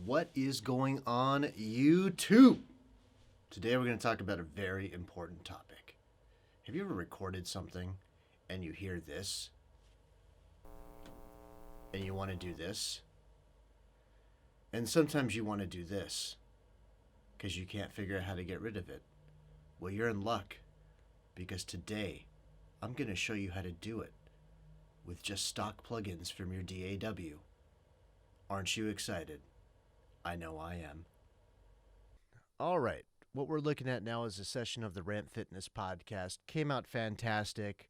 What is going on, YouTube? Today we're going to talk about a very important topic. Have you ever recorded something and you hear this and you want to do this? And sometimes you want to do this because you can't figure out how to get rid of it. Well, you're in luck because today I'm going to show you how to do it with just stock plugins from your DAW. Aren't you excited? I know I am. All right. What we're looking at now is a session of the Ramp Fitness podcast. Came out fantastic.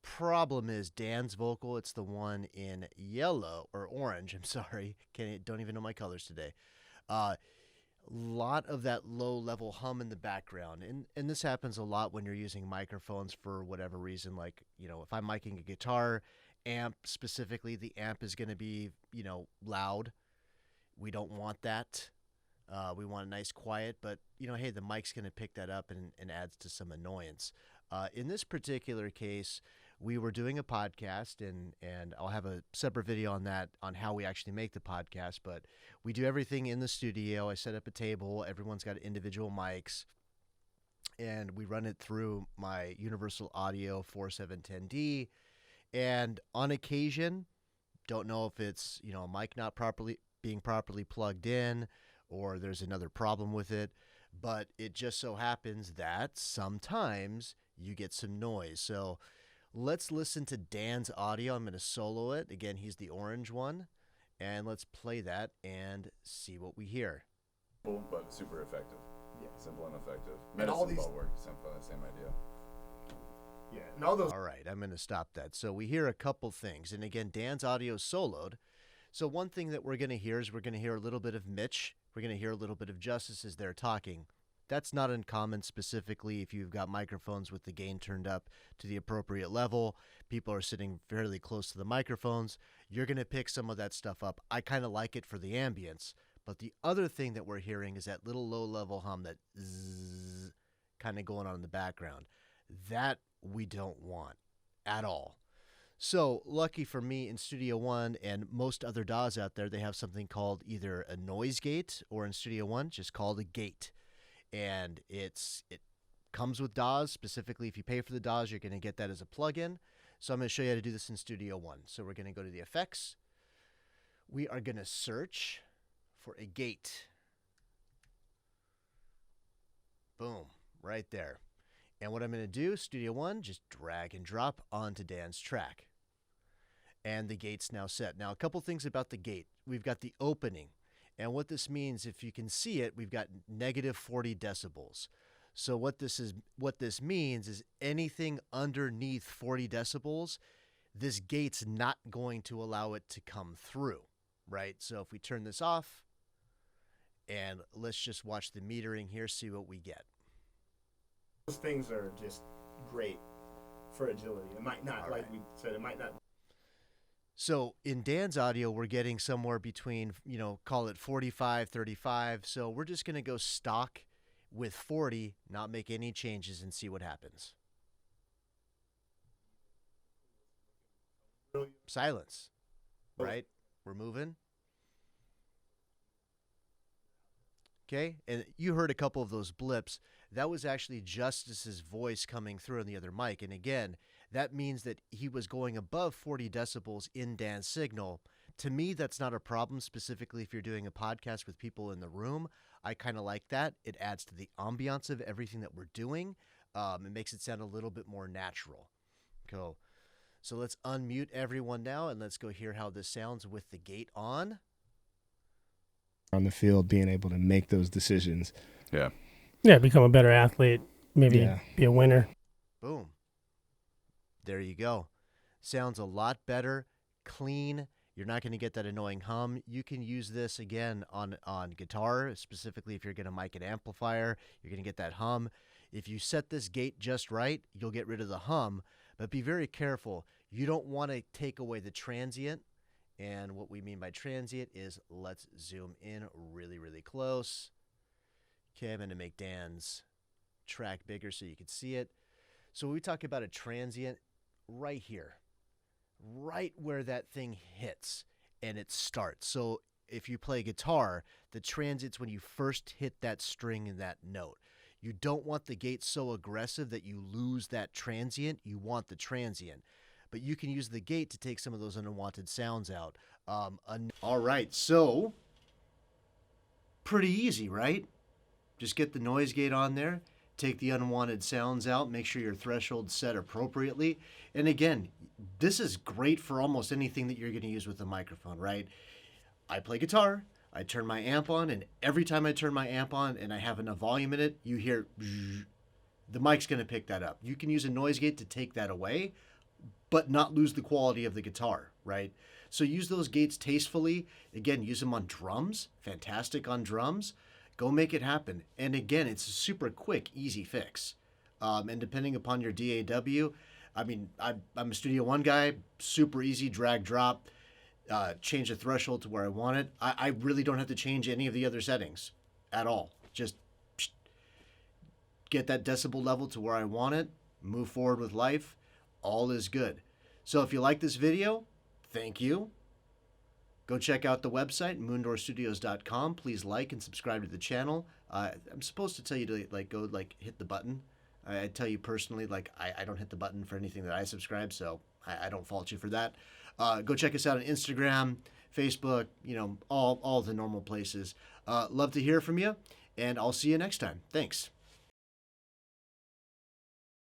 Problem is Dan's vocal. It's the one in yellow or orange. I'm sorry. Don't even know my colors today. Lot of that low level hum in the background. And this happens a lot when you're using microphones for whatever reason. Like, if I'm micing a guitar amp specifically, the amp is going to be, loud. We don't want that. We want a nice quiet, but hey, the mic's going to pick that up and adds to some annoyance. In this particular case, we were doing a podcast, and I'll have a separate video on that, on how we actually make the podcast, but we do everything in the studio. I set up a table. Everyone's got individual mics, and we run it through my Universal Audio 4710D, and on occasion, don't know if it's, a mic not being properly plugged in, or there's another problem with it, but it just so happens that sometimes you get some noise. So let's listen to Dan's audio. I'm going to solo it. Again, he's the orange one, and let's play that and see what we hear. But super effective. Yeah. Simple and effective. And all Medicine these ball work, same idea. Yeah, and all those. All right, I'm going to stop that. So we hear a couple things, and again, Dan's audio is soloed. So one thing that we're going to hear is we're going to hear a little bit of Mitch. We're going to hear a little bit of Justice as they're talking. That's not uncommon, specifically if you've got microphones with the gain turned up to the appropriate level. People are sitting fairly close to the microphones. You're going to pick some of that stuff up. I kind of like it for the ambience. But the other thing that we're hearing is that little low-level hum, that zzz kind of going on in the background. That we don't want at all. So, lucky for me, in Studio One and most other DAWs out there, they have something called either a noise gate, or in Studio One, just called a gate. And it comes with DAWs. Specifically, if you pay for the DAWs, you're going to get that as a plugin. So I'm going to show you how to do this in Studio One. So we're going to go to the effects. We are going to search for a gate. Boom, right there. And what I'm going to do, Studio One, just drag and drop onto Dan's track. And the gate's now set. Now, a couple things about the gate. We've got the opening. And what this means, if you can see it, we've got negative 40 decibels. So what this means is anything underneath 40 decibels, this gate's not going to allow it to come through, right? So if we turn this off, and let's just watch the metering here, see what we get. Those things are just great for agility. It might not, All like right. we said, it might not. So in Dan's audio, we're getting somewhere between, call it 45, 35. So we're just going to go stock with 40, not make any changes, and see what happens. Silence, right? We're moving. Okay, and you heard a couple of those blips. That was actually Justice's voice coming through on the other mic. And again, that means that he was going above 40 decibels in Dan's signal. To me, that's not a problem, specifically if you're doing a podcast with people in the room. I kind of like that. It adds to the ambiance of everything that we're doing. It makes it sound a little bit more natural. Cool. So let's unmute everyone now, and let's go hear how this sounds with the gate on. On the field, being able to make those decisions. Yeah, become a better athlete, maybe be a winner. Boom. There you go. Sounds a lot better, clean. You're not going to get that annoying hum. You can use this, again, on guitar, specifically if you're going to mic an amplifier. You're going to get that hum. If you set this gate just right, you'll get rid of the hum, but be very careful. You don't want to take away the transient. And what we mean by transient is, let's zoom in really, really close. Okay, I'm going to make Dan's track bigger so you can see it. So when we talk about a transient, right here, right where that thing hits and it starts. So if you play guitar, the transient's when you first hit that string and that note. You don't want the gate so aggressive that you lose that transient. You want the transient. But you can use the gate to take some of those unwanted sounds out. All right, so pretty easy, right? Just get the noise gate on there, take the unwanted sounds out, make sure your threshold's set appropriately. And again, this is great for almost anything that you're going to use with a microphone, right? I play guitar, I turn my amp on, and every time I turn my amp on and I have enough volume in it, you hear bzzz, the mic's going to pick that up. You can use a noise gate to take that away, but not lose the quality of the guitar, right? So use those gates tastefully. Again, use them on drums. Fantastic on drums. Go make it happen. And again, it's a super quick, easy fix. And depending upon your DAW, I mean, I'm a Studio One guy. Super easy, drag, drop. Change the threshold to where I want it. I really don't have to change any of the other settings at all. Just get that decibel level to where I want it. Move forward with life. All is good. So if you like this video, thank you. Go check out the website, moondoorstudios.com. Please like and subscribe to the channel. I'm supposed to tell you to go hit the button. I tell you personally, I don't hit the button for anything that I subscribe, so I don't fault you for that. Go check us out on Instagram, Facebook, all the normal places. Love to hear from you, and I'll see you next time. Thanks.